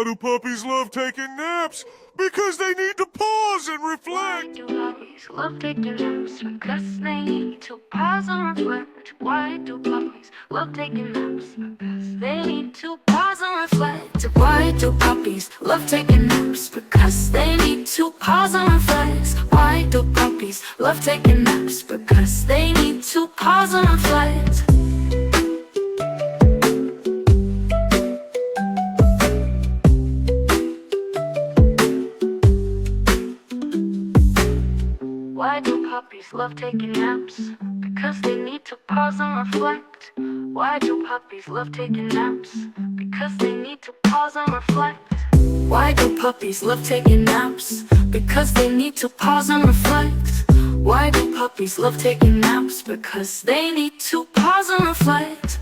Why do puppies love taking naps? Because they need to pause and reflect. Why do puppies love taking naps? Because they need to pause and reflect. Why do puppies love taking naps? Because they need to pause and reflect. Why do puppies love taking naps? Because they need to pause and reflect. Why do puppies love taking naps? Because they need to pause and reflect. Why do puppies love taking naps? Because they need to pause and reflect. Why do puppies love taking naps? Because they need to pause and reflect. Why do puppies love taking naps? Because they need to pause and reflect. Why do puppies love taking naps? Because they need to pause and reflect.